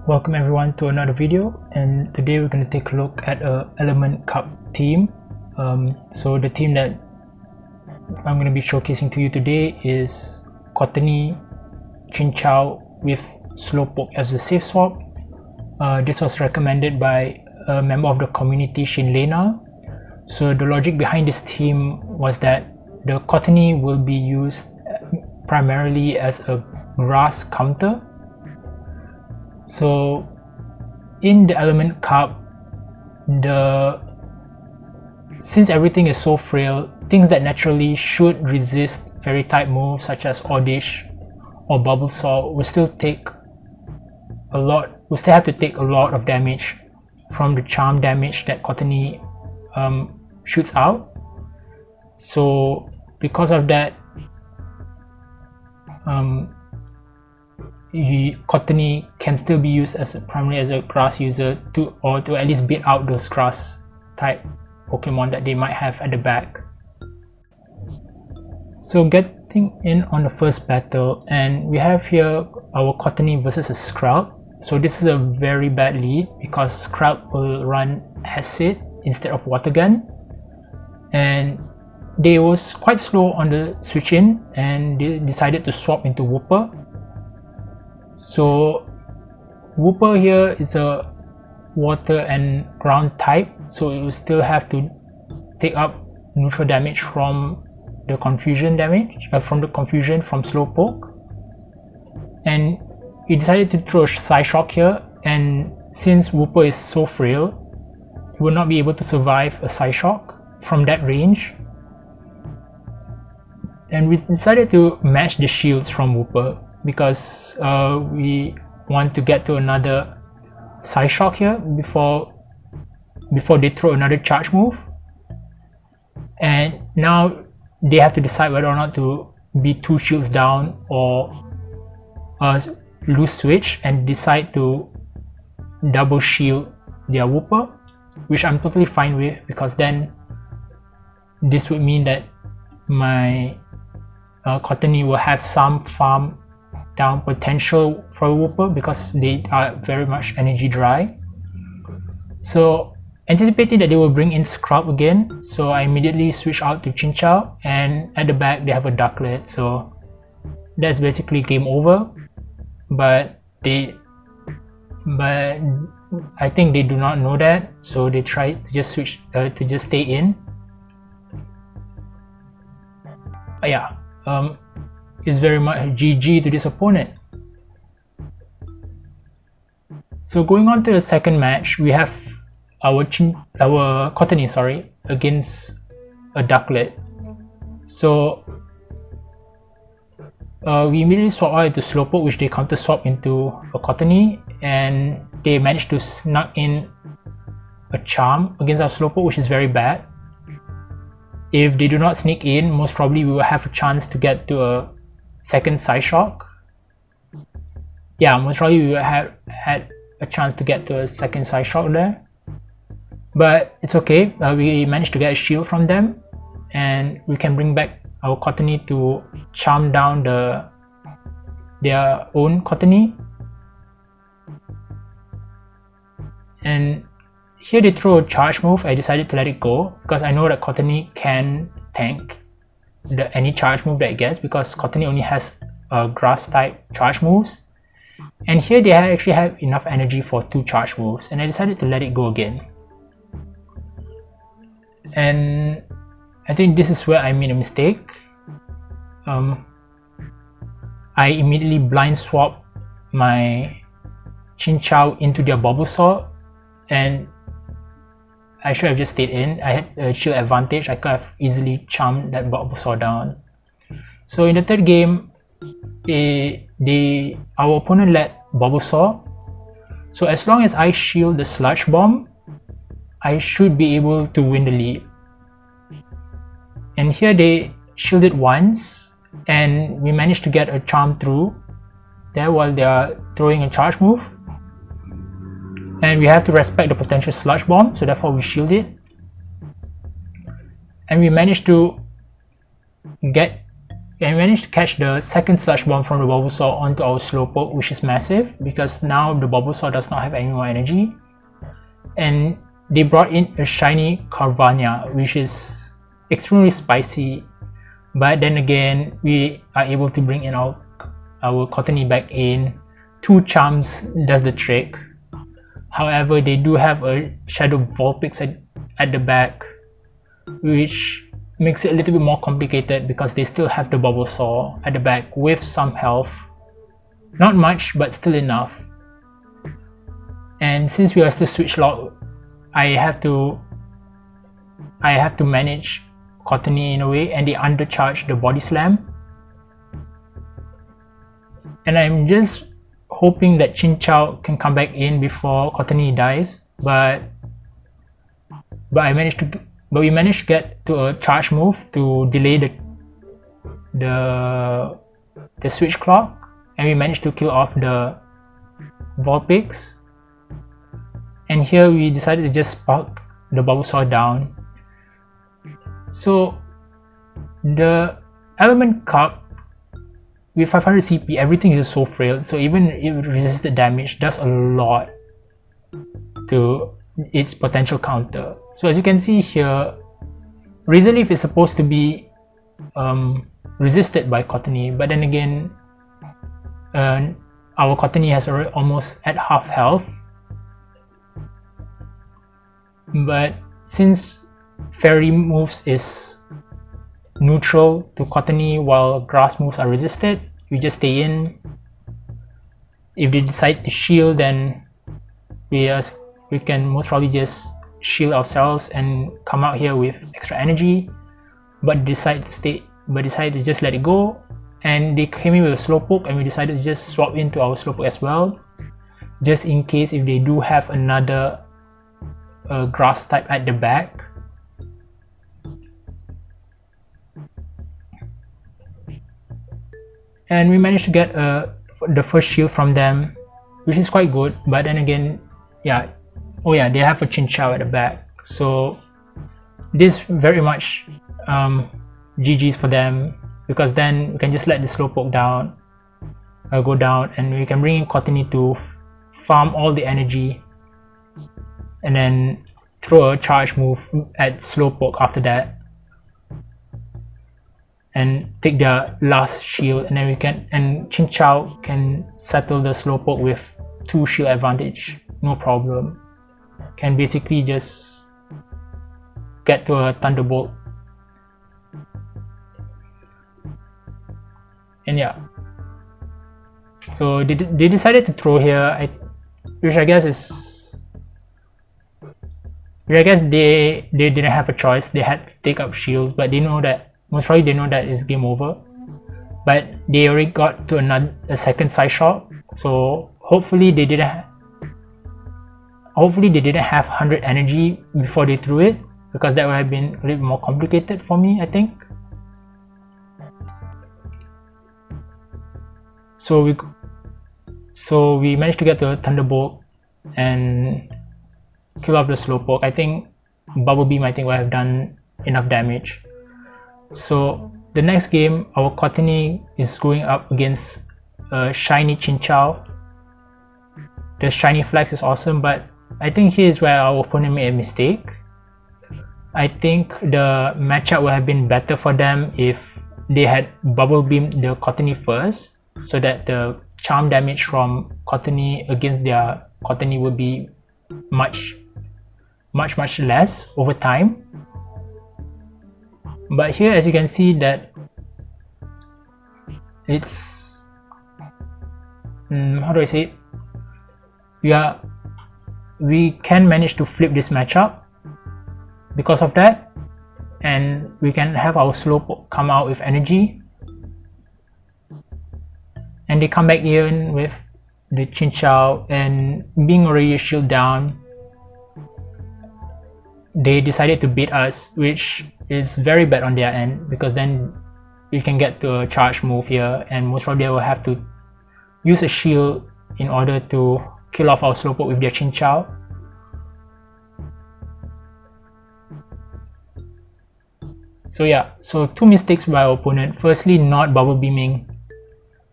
Welcome everyone to another video, and today we're going to take a look at a Element Cup team. So the team that I'm going to be showcasing to you today is Cottony, Chinchou with Slowpoke as the safe swap. This was recommended by a member of the community, Shinlena. So the logic behind this team was that the Cottony will be used primarily as a grass counter. So in the Element Cup, since everything is so frail, things that naturally should resist fairy type moves such as Oddish or Bulbasaur will still have to take a lot of damage from the charm damage that Cottony shoots out. So because of that, Cottony can still be used primarily as a grass user to at least beat out those grass type Pokemon that they might have at the back. So getting in on the first battle, and we have here our Cottony versus a Sprout. So this is a very bad lead because Sprout will run Acid instead of Water Gun, and they was quite slow on the switch in and they decided to swap into Wooper. So Wooper here is a water and ground type, so it will still have to take up neutral damage from the confusion from Slowpoke. And he decided to throw a Psyshock here, and since Wooper is so frail, he will not be able to survive a Psyshock from that range. And we decided to match the shields from Wooper because we want to get to another Psyshock here before they throw another charge move. And now they have to decide whether or not to be 2 shields down or lose switch and decide to double shield their Wooper, which I'm totally fine with, because then this would mean that my Cottony will have some farm down potential for Wooper because they are very much energy dry. So anticipating that they will bring in Scrub again, so I immediately switch out to Chinchou, and at the back they have a Ducklet, so that's basically game over. But I think they do not know that, so they try to just switch to just stay in. But yeah, it's very much GG to this opponent. So going on to the second match, we have our Cottony against a Ducklet. So we immediately swap out into Slowpoke, which they counter swap into a Cottony, and they managed to snuck in a Charm against our Slowpoke, which is very bad. If they do not sneak in, most probably we will have a chance to get to a second Psyshock. Yeah, most probably we will have had a chance to get to a second Psyshock there. But it's okay, we managed to get a shield from them, and we can bring back our Cottony to charm down their own Cottony. And here they throw a charge move. I decided to let it go because I know that Cottony can tank any charge move that it gets, because Cottony only has grass type charge moves, and here they actually have enough energy for 2 charge moves, and I decided to let it go again. And I think this is where I made a mistake. I immediately blind swapped my Chinchou into their Bulbasaur, and I should have just stayed in. I had a shield advantage. I could have easily charmed that Bulbasaur down. So in the third game, our opponent let Bulbasaur. So as long as I shield the Sludge Bomb, I should be able to win the lead. And here they shielded once, and we managed to get a charm through there while they are throwing a charge move. And we have to respect the potential Sludge Bomb, so therefore we shield it. And we managed to get And we managed to catch the second Sludge Bomb from the Bulbasaur onto our Slowpoke, which is massive because now the Bulbasaur does not have any more energy. And they brought in a shiny Carvania, which is extremely spicy, but then again we are able to bring in our Cottony back in. 2 charms does the trick. However, they do have a Shadow Vulpix at the back, which makes it a little bit more complicated because they still have the Bulbasaur at the back with some health. Not much, but still enough. And since we are still switch locked, I have to manage Cottony in a way, and they undercharge the Body Slam. And I'm just hoping that Chinchou can come back in before Cottony dies, but we managed to get to a charge move to delay the switch clock, and we managed to kill off the Vulpix. And here we decided to just spark the Bulbasaur down. So the Element Cup with 500 CP, everything is so frail, so even if resisted damage does a lot to its potential counter. So as you can see here, Razor Leaf is supposed to be resisted by Cottony, but then again our Cottony has already almost at half health. But since Fairy moves is neutral to Cottony while Grass moves are resisted, we just stay in. If they decide to shield, then we can most probably just shield ourselves and come out here with extra energy, but decide to just let it go. And they came in with a Slowpoke, and we decided to just swap into our Slowpoke as well, just in case if they do have another Grass type at the back. And we managed to get the first shield from them, which is quite good. But then again, yeah, oh yeah, they have a Chinchou at the back, so this very much GG's for them, because then we can just let the Slowpoke down, go down, and we can bring in Cottony to farm all the energy, and then throw a charge move at Slowpoke after that, and take the last shield, and then Chinchou can settle the Slowpoke with 2 shield advantage, no problem. Can basically just get to a Thunderbolt. And yeah, so they decided to throw here, which I guess they didn't have a choice. They had to take up shields, but they know that most probably they know that it's game over. But they already got to a second side shot, so hopefully they didn't have 100 energy before they threw it, because that would have been a little more complicated for me, I think. So we managed to get the Thunderbolt and kill off the Slowpoke. I think Bubble Beam would have done enough damage. So the next game, our Cottony is going up against shiny Chinchou. The shiny Flex is awesome, but I think here is where our opponent made a mistake. I think the matchup would have been better for them if they had Bubble Beamed the Cottony first, so that the charm damage from Cottony against their Cottony would be much less over time. But here, as you can see, that it's how do I say it? We can manage to flip this matchup because of that, and we can have our Slowpoke come out with energy, and they come back in with the Chinchou, and being already a shield down, they decided to beat us, which is very bad on their end, because then we can get to a charge move here, and most probably they will have to use a shield in order to kill off our Slowpoke with their Chinchou. So yeah, so two mistakes by our opponent. Firstly, not bubble beaming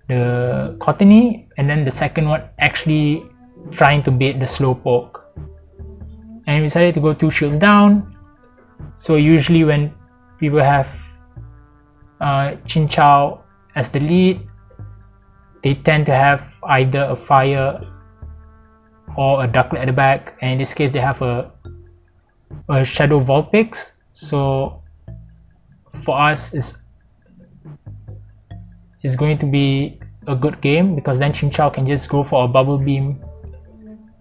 the Cottony, and then the second one actually trying to bait the Slowpoke. And we decided to go 2 shields down. So usually when people have Chinchou as the lead, they tend to have either a fire or a Ducklet at the back, and in this case they have a Shadow Vulpix. So for us it's going to be a good game, because then Chinchou can just go for a Bubble Beam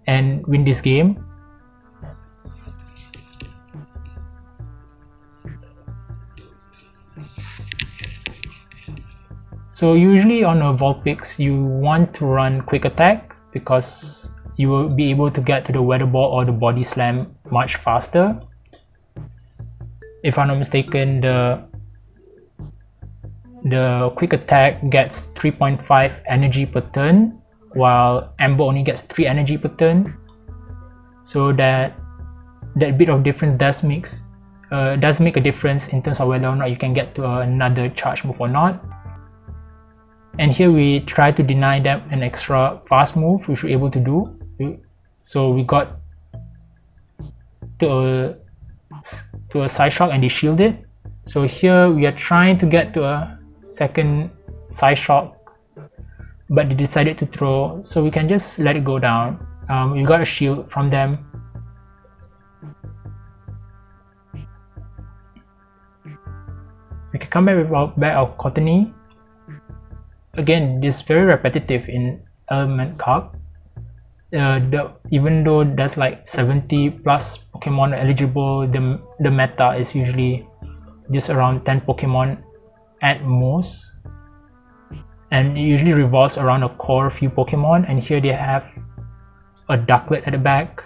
and win this game. So usually on a Vulpix you want to run Quick Attack, because you will be able to get to the Weather Ball or the Body Slam much faster. If I'm not mistaken, the Quick Attack gets 3.5 energy per turn, while Amber only gets 3 energy per turn. So that bit of difference does make a difference in terms of whether or not you can get to another charge move or not. And here we try to deny them an extra fast move, which we're able to do. So we got to a Psyshock and they shielded. So here we are trying to get to a second Psyshock, but they decided to throw, so we can just let it go down. We got a shield from them. We can come back with our Cottony. Again, this is very repetitive in Element Cup. Even though there's like 70 plus Pokemon eligible, the meta is usually just around 10 Pokemon at most, and it usually revolves around a core few Pokemon. And here they have a Ducklet at the back,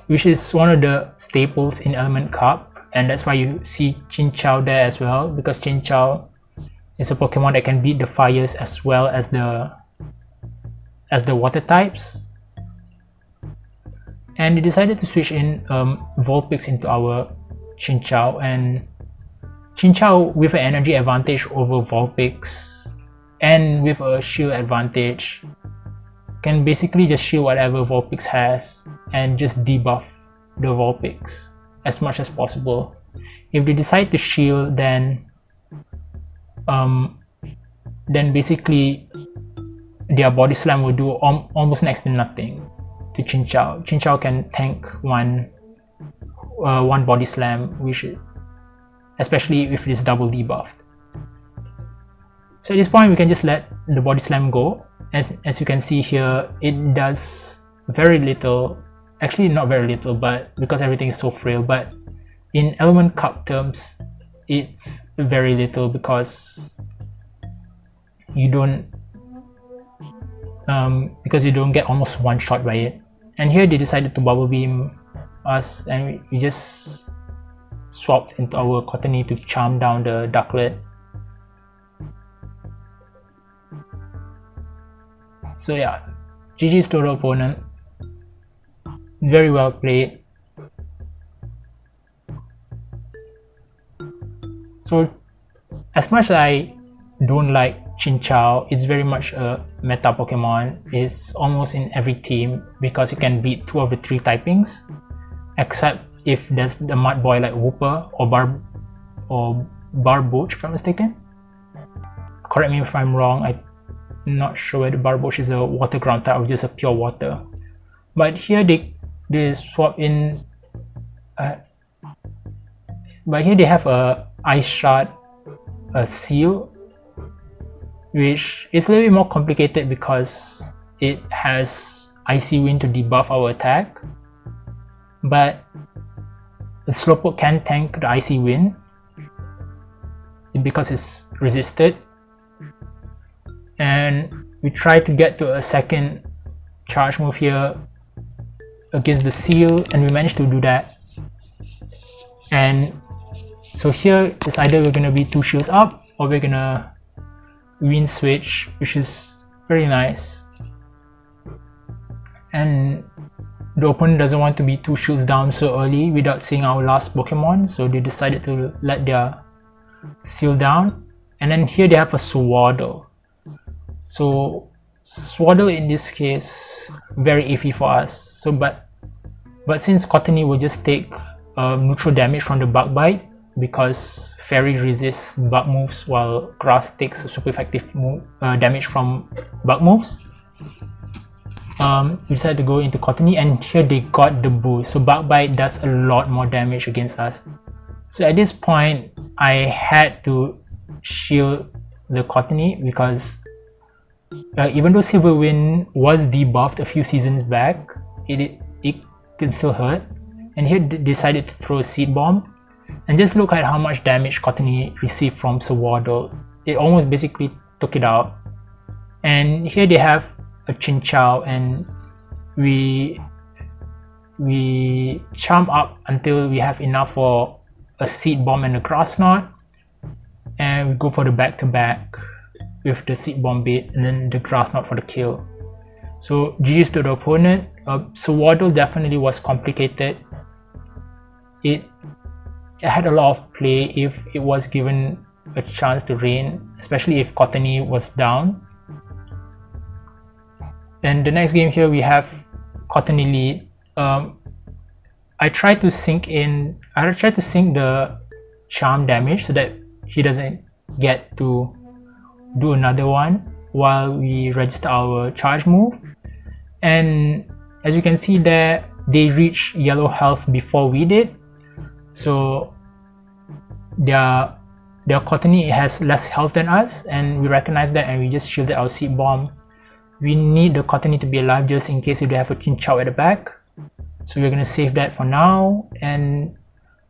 which is one of the staples in Element Cup, and that's why you see Chinchou there as well, because Chinchou is a Pokemon that can beat the fires as well as the water types. And they decided to switch in Vulpix into our Chinchou, and Chinchou with an energy advantage over Vulpix and with a shield advantage can basically just shield whatever Vulpix has and just debuff the Vulpix as much as possible. If they decide to shield, then basically their Body Slam will do almost next to nothing to Chinchou. Chinchou can tank one Body Slam, especially if it is double debuffed. So at this point we can just let the Body Slam go. As you can see here, it does very little, actually not very little, but because everything is so frail, but in Element Cup terms it's very little, because you don't get almost one shot by it. And here they decided to Bubble Beam us, and we just swapped into our Cottony to charm down the Ducklet. So yeah, GG's to the opponent. Very well played. So as much as I don't like Chinchou, it's very much a meta Pokemon. It's almost in every team because it can beat 2 of the 3 typings, except if there's the mud boy like Wooper or Barboach, if I'm mistaken. Correct me if I'm wrong, I'm not sure whether Barboach is a water ground type or just a pure water. But here they swap in, but here they have a Ice Shard, a Seal, which is a little bit more complicated because it has Icy Wind to debuff our attack, but the Slowpoke can tank the Icy Wind because it's resisted. And we try to get to a second charge move here against the Seal, and we managed to do that. And so here it's either we're gonna be 2 shields up or we're gonna Wind Switch, which is very nice. And the opponent doesn't want to be 2 shields down so early without seeing our last Pokemon, so they decided to let their seal down. And then here they have a Swaddle. So Swaddle in this case very iffy for us. So but since Cottony will just take neutral damage from the Bug Bite, because Fairy resists bug moves while Grass takes super effective damage from bug moves, we decided to go into Cottony, and here they got the boost. So Bug Bite does a lot more damage against us. So at this point, I had to shield the Cottony because even though Silver Wind was debuffed a few seasons back, it can still hurt. And here they decided to throw a Seed Bomb. And just look at how much damage Cottony received from Swaddle. It almost basically took it out. And here they have a Chinchou, and we charm up until we have enough for a Seed Bomb and a Grass Knot, and we go for the back-to-back with the Seed Bomb bait and then the Grass Knot for the kill. So GG's to the opponent. Swaddle definitely was complicated. It had a lot of play if it was given a chance to reign, especially if Cottony was down. And the next game here we have Cottony lead. I tried to sync the charm damage so that he doesn't get to do another one while we register our charge move. And as you can see there, they reached yellow health before we did. So their Cottony has less health than us, and we recognize that, and we just shielded our Seed Bomb. We need the Cottony to be alive just in case if they have a Chinchou at the back. So we're gonna save that for now, and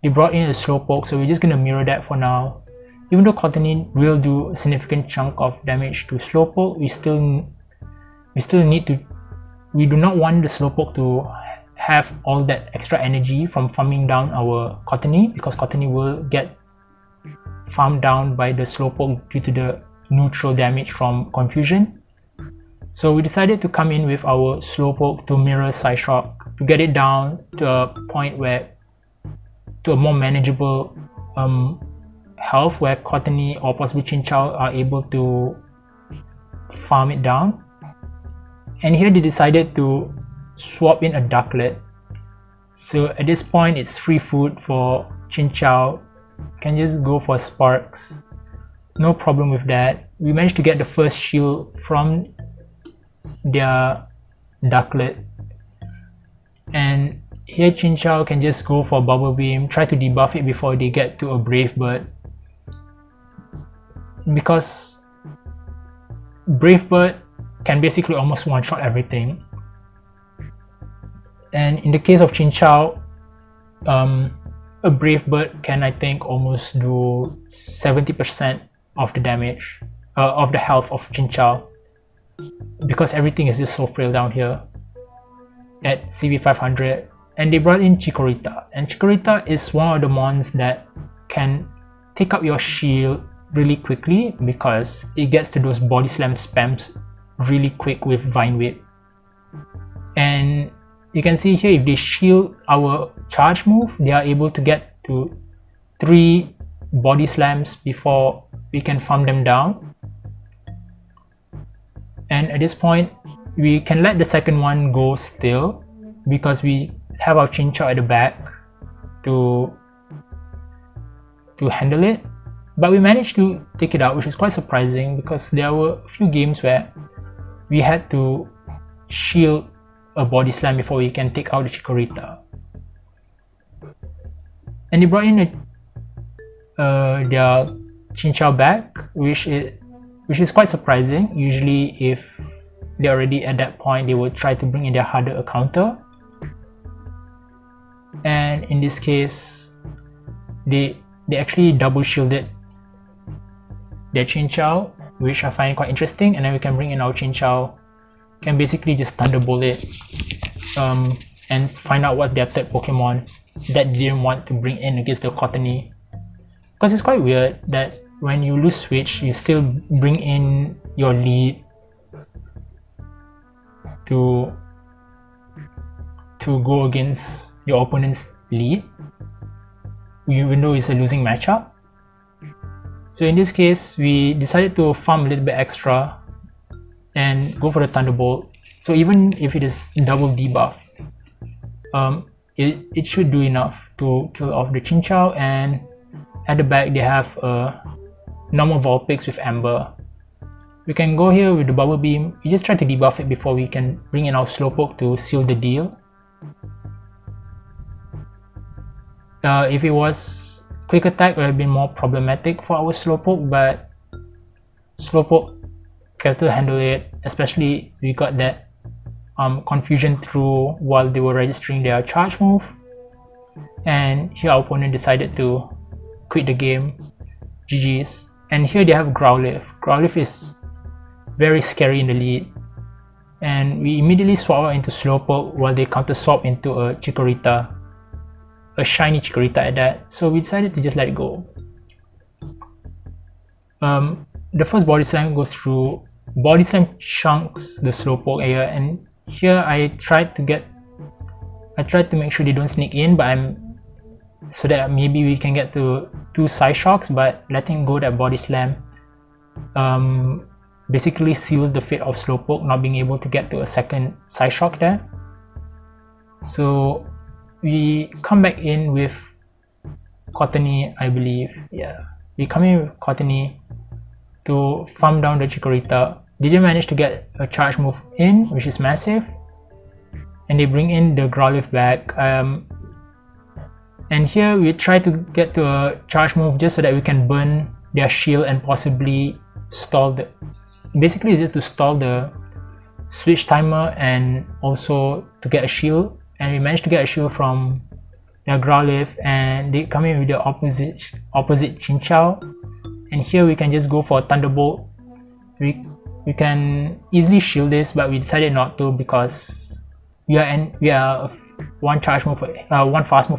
they brought in a Slowpoke, so we're just gonna mirror that for now. Even though Cottony will do a significant chunk of damage to Slowpoke, we do not want the Slowpoke to have all that extra energy from farming down our Cottony, because Cottony will get farmed down by the Slowpoke due to the neutral damage from Confusion. So we decided to come in with our Slowpoke to mirror Psyshock to get it down to a point to a more manageable health where Cottony or possibly Chinchou are able to farm it down. And here they decided to swap in a Ducklet. So at this point it's free food for Chinchou. Can just go for Sparks. No problem with that. We managed to get the first shield from their Ducklet. And here Chinchou can just go for Bubble Beam, try to debuff it before they get to a Brave Bird. Because Brave Bird can basically almost one-shot everything. And in the case of Chinchou, a Brave Bird can, I think, almost do 70% of the damage, of the health of Chinchou, because everything is just so frail down here at CV 500. And they brought in Chikorita, and Chikorita is one of the mons that can take up your shield really quickly because it gets to those body slam spams really quick with Vine Whip. And you can see here, if they shield our charge move, they are able to get to 3 body slams before we can farm them down. And at this point, we can let the second one go still because we have our Chinchou at the back to handle it. But we managed to take it out, which is quite surprising because there were a few games where we had to shield a body slam before we can take out the Chikorita. And they brought in their Chinchou back, which is quite surprising. Usually if they're already at that point, they would try to bring in their harder counter. And in this case, they actually double shielded their Chinchou, which I find quite interesting. And then we can bring in our Chinchou, can basically just Thunderbolt it and find out what their third Pokemon that they didn't want to bring in against the Cottony. Because it's quite weird that when you lose Switch, you still bring in your lead to to go against your opponent's lead, even though it's a losing matchup. So in this case, we decided to farm a little bit extra and go for the Thunderbolt. So even if it is double debuff, it should do enough to kill off the Chinchou. And at the back they have a normal Vulpix with Ember. We can go here with the Bubble Beam. We just try to debuff it before we can bring in our Slowpoke to seal the deal. If it was Quick Attack, it would have been more problematic for our Slowpoke, but Slowpoke can still handle it, especially we got that confusion through while they were registering their charge move, and here our opponent decided to quit the game. GG's. And here they have Growlithe. Growlithe is very scary in the lead, and we immediately swap out into Slowpoke while they counter swap into a Chikorita, a shiny Chikorita at that. So we decided to just let it go. The first Body Slam goes through. Body Slam chunks the Slowpoke area, and here I tried to make sure they don't sneak in, but so that maybe we can get to 2 Side Shocks, but letting go that Body Slam basically seals the fate of Slowpoke not being able to get to a second Side Shock there. So we come back in with Cottony, I believe. Yeah, we come in with Cottony to farm down the Chikorita. They didn't manage to get a charge move in, which is massive, and they bring in the Growlithe back. And here we try to get to a charge move just so that we can burn their shield and possibly stall the. Basically, it's just to stall the switch timer and also to get a shield. And we managed to get a shield from their Growlithe, and they come in with the opposite Chinchou. And here we can just go for a Thunderbolt. We can easily shield this, but we decided not to because we are one fast move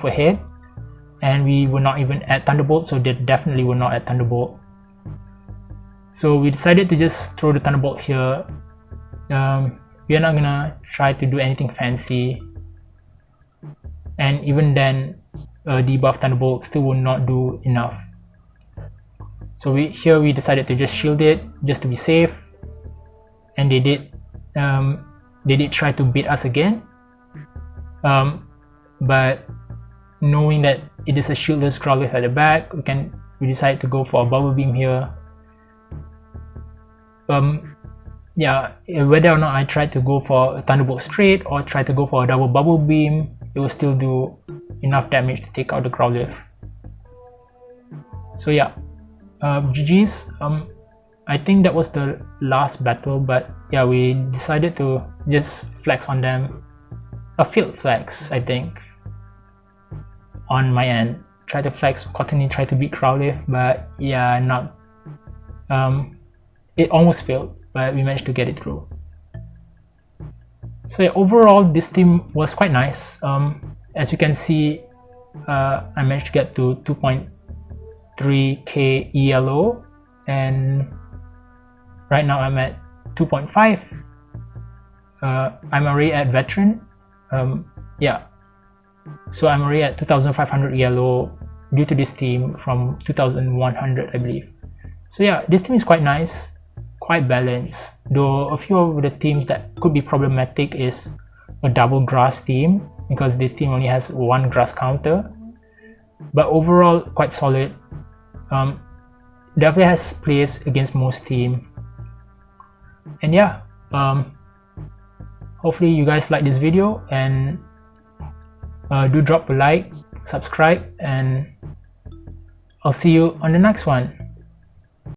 ahead, and we were not even at Thunderbolt, so they definitely were not at Thunderbolt. So we decided to just throw the Thunderbolt here. We are not gonna try to do anything fancy, and even then debuff Thunderbolt still will not do enough. So here we decided to just shield it just to be safe, and they did try to beat us again, but knowing that it is a shieldless Growlithe at the back, we decided to go for a Bubble Beam here. Yeah, whether or not I tried to go for a Thunderbolt straight or try to go for a double Bubble Beam, it will still do enough damage to take out the Growlithe. So yeah, GG's. I think that was the last battle, but yeah, we decided to just flex on them. A field flex, I think, on my end. Try to flex Cottony, try to beat Growlithe, but yeah, not. It almost failed, but we managed to get it through. So yeah, overall this team was quite nice. As you can see, I managed to get to 2.3k ELO, and right now I'm at 2.5. I'm already at Veteran. Yeah, so I'm already at 2,500 ELO due to this team from 2,100, I believe. So yeah, this team is quite nice, quite balanced, though a few of the teams that could be problematic is a double grass team, because this team only has one grass counter, but overall quite solid. Definitely has plays against most team. And yeah, hopefully you guys like this video, and do drop a like, subscribe, and I'll see you on the next one.